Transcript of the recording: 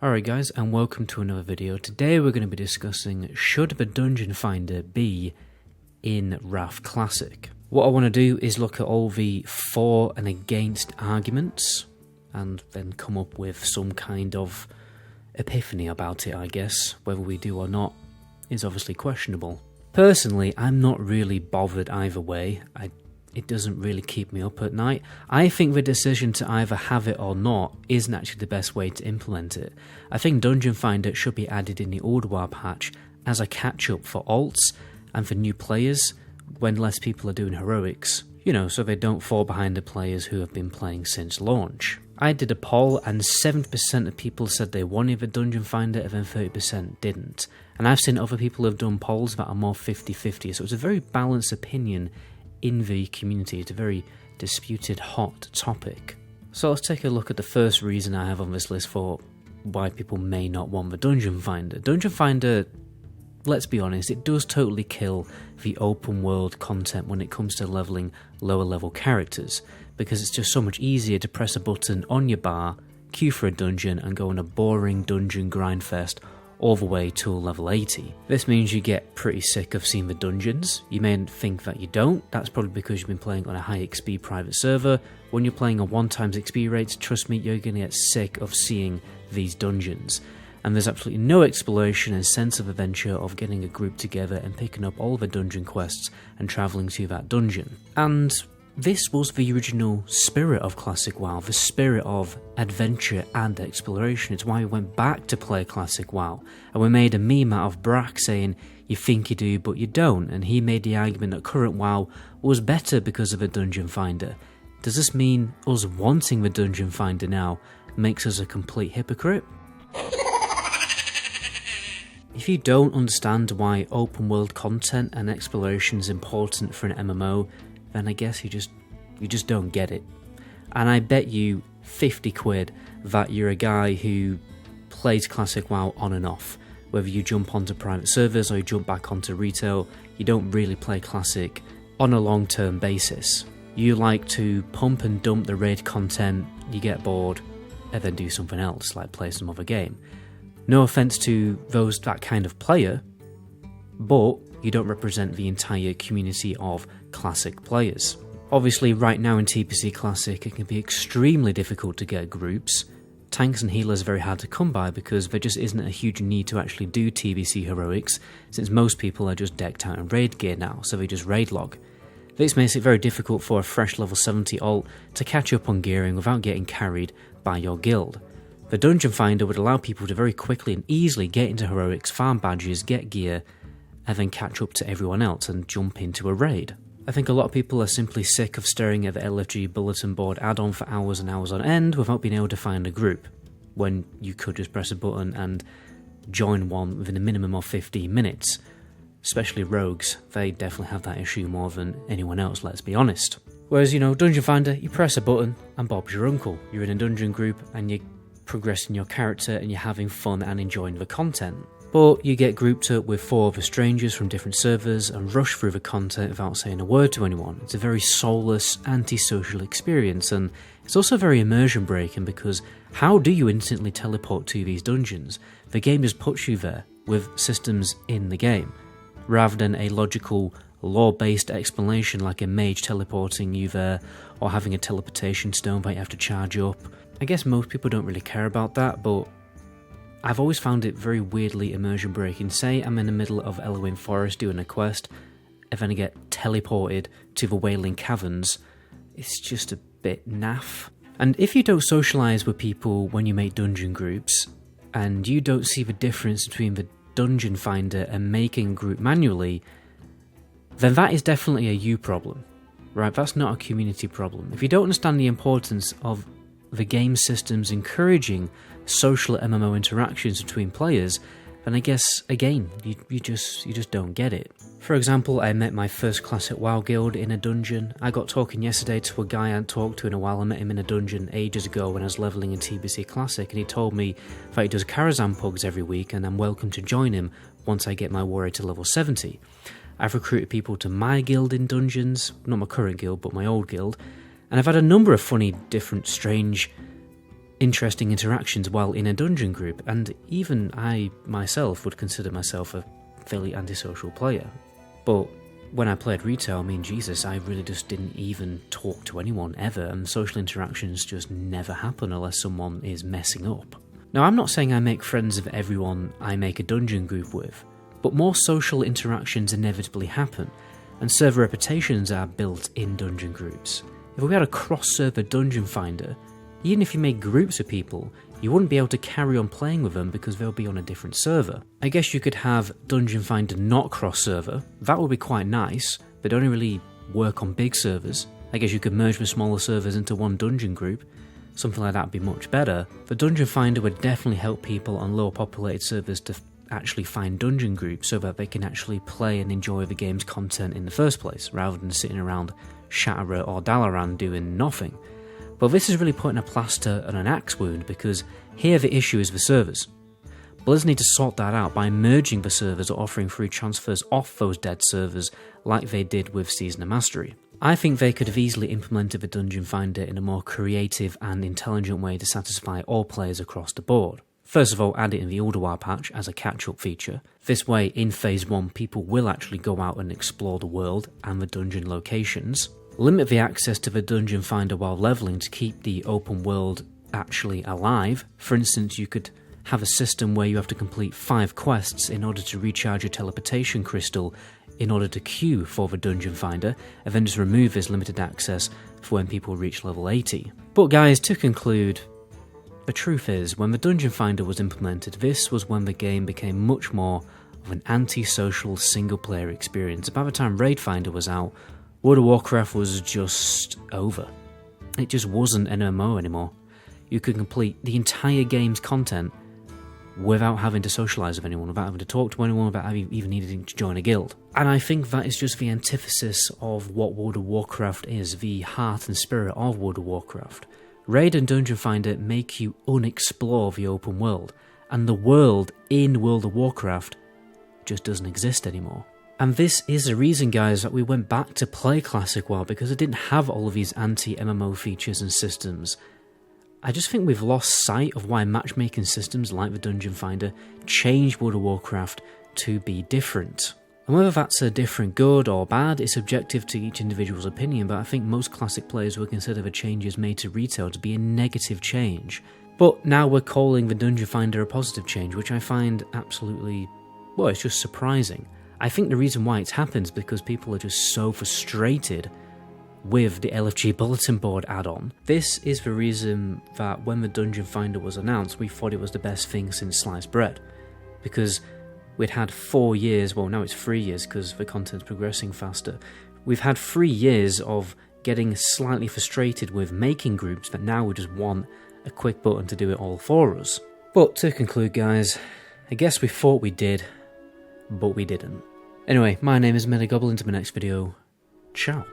Alright guys, and welcome to another video. Today we're going to be discussing, should the Dungeon Finder be in Wrath Classic? What I want to do is look at all the for and against arguments, and then come up with some kind of epiphany about it, I guess. Whether we do or not is obviously questionable. Personally, I'm not really bothered either way. It doesn't really keep me up at night. I think the decision to either have it or not isn't actually the best way to implement it. I think Dungeon Finder should be added in the Old WoW patch as a catch-up for alts and for new players when less people are doing heroics. You know, so they don't fall behind the players who have been playing since launch. I did a poll and 70% of people said they wanted the Dungeon Finder and then 30% didn't. And I've seen other people have done polls that are more 50-50, so it's a very balanced opinion in the community. It's a very disputed hot topic. So let's take a look at the first reason I have on this list for why people may not want the Dungeon Finder. Dungeon Finder, let's be honest, it does totally kill the open world content when it comes to leveling lower level characters, because it's just so much easier to press a button on your bar, queue for a dungeon and go on a boring dungeon grind fest all the way to level 80. This means you get pretty sick of seeing the dungeons. You may think that you don't. That's probably because you've been playing on a high XP private server. When you're playing on 1x XP rates, trust me, you're going to get sick of seeing these dungeons. And there's absolutely no exploration and sense of adventure of getting a group together and picking up all the dungeon quests and travelling to that dungeon. And this was the original spirit of Classic WoW, the spirit of adventure and exploration. It's why we went back to play Classic WoW, and we made a meme out of Brack saying, you think you do but you don't, and he made the argument that current WoW was better because of a Dungeon Finder. Does this mean us wanting the Dungeon Finder now makes us a complete hypocrite? If you don't understand why open world content and exploration is important for an MMO, then I guess you just don't get it. And I bet you 50 quid that you're a guy who plays Classic WoW on and off. Whether you jump onto private servers or you jump back onto retail, you don't really play Classic on a long-term basis. You like to pump and dump the raid content, you get bored, and then do something else, like play some other game. No offense to that kind of player, but you don't represent the entire community of Classic players. Obviously, right now in TPC Classic, it can be extremely difficult to get groups. Tanks and healers are very hard to come by because there just isn't a huge need to actually do TBC heroics, since most people are just decked out in raid gear now, so they just raid log. This makes it very difficult for a fresh level 70 alt to catch up on gearing without getting carried by your guild. The Dungeon Finder would allow people to very quickly and easily get into heroics, farm badges, get gear, and then catch up to everyone else and jump into a raid. I think a lot of people are simply sick of staring at the LFG bulletin board add-on for hours and hours on end without being able to find a group, when you could just press a button and join one within a minimum of 15 minutes. Especially rogues, they definitely have that issue more than anyone else, let's be honest. Whereas, you know, Dungeon Finder, you press a button and Bob's your uncle. You're in a dungeon group and you're progressing your character and you're having fun and enjoying the content. But you get grouped up with 4 other strangers from different servers and rush through the content without saying a word to anyone. It's a very soulless, antisocial experience, and it's also very immersion breaking because how do you instantly teleport to these dungeons? The game just puts you there with systems in the game, rather than a logical, lore-based explanation like a mage teleporting you there or having a teleportation stone that you have to charge up. I guess most people don't really care about that, but I've always found it very weirdly immersion breaking. Say I'm in the middle of Elwyn Forest doing a quest, and then I get teleported to the Wailing Caverns. It's just a bit naff. And if you don't socialise with people when you make dungeon groups, and you don't see the difference between the Dungeon Finder and making a group manually, then that is definitely a you problem, right? That's not a community problem. If you don't understand the importance of the game systems encouraging social MMO interactions between players, then I guess, again, you just don't get it. For example, I met my first Classic WoW guild in a dungeon. I got talking yesterday to a guy I hadn't talked to in a while. I met him in a dungeon ages ago when I was leveling in TBC Classic, and he told me that he does Karazhan pugs every week and I'm welcome to join him once I get my warrior to level 70. I've recruited people to my guild in dungeons, not my current guild but my old guild, and I've had a number of funny, different, strange interesting interactions while in a dungeon group, and even I myself would consider myself a fairly antisocial player. But when I played retail, I mean, Jesus, I really just didn't even talk to anyone ever, and social interactions just never happen unless someone is messing up. Now, I'm not saying I make friends of everyone I make a dungeon group with, but more social interactions inevitably happen, and server reputations are built in dungeon groups. If we had a cross-server dungeon finder, even if you made groups of people, you wouldn't be able to carry on playing with them because they'll be on a different server. I guess you could have Dungeon Finder not cross-server. That would be quite nice, but only really work on big servers. I guess you could merge the smaller servers into one dungeon group. Something like that would be much better. The Dungeon Finder would definitely help people on lower populated servers to actually find dungeon groups so that they can actually play and enjoy the game's content in the first place, rather than sitting around Shatterer or Dalaran doing nothing. But this is really putting a plaster on an axe wound, because here the issue is the servers. Blizzard need to sort that out by merging the servers or offering free transfers off those dead servers like they did with Season of Mastery. I think they could have easily implemented the Dungeon Finder in a more creative and intelligent way to satisfy all players across the board. First of all, add it in the Ulduar patch as a catch-up feature. This way, in Phase 1, people will actually go out and explore the world and the dungeon locations. Limit the access to the Dungeon Finder while leveling to keep the open world actually alive. For instance, you could have a system where you have to complete 5 quests in order to recharge your teleportation crystal in order to queue for the Dungeon Finder, and then just remove this limited access for when people reach level 80. But guys, to conclude, the truth is, when the Dungeon Finder was implemented, this was when the game became much more of an anti-social single-player experience. By the time Raid Finder was out, World of Warcraft was just over. It just wasn't an MMO anymore. You could complete the entire game's content without having to socialise with anyone, without having to talk to anyone, without even needing to join a guild. And I think that is just the antithesis of what World of Warcraft is, the heart and spirit of World of Warcraft. Raid and Dungeon Finder make you unexplore the open world, and the world in World of Warcraft just doesn't exist anymore. And this is the reason, guys, that we went back to play Classic WoW, because it didn't have all of these anti-MMO features and systems. I just think we've lost sight of why matchmaking systems like the Dungeon Finder changed World of Warcraft to be different. And whether that's a different good or bad is subjective to each individual's opinion, but I think most Classic players would consider the changes made to retail to be a negative change. But now we're calling the Dungeon Finder a positive change, which I find absolutely, well, it's just surprising. I think the reason why it's happened is because people are just so frustrated with the LFG Bulletin Board add-on. This is the reason that when the Dungeon Finder was announced, we thought it was the best thing since sliced bread. Because we'd had 4 years, well now it's 3 years because the content's progressing faster. We've had 3 years of getting slightly frustrated with making groups, but now we just want a quick button to do it all for us. But to conclude, guys, I guess we thought we did, but we didn't. Anyway, my name is MetaGoblin. To my next video, ciao.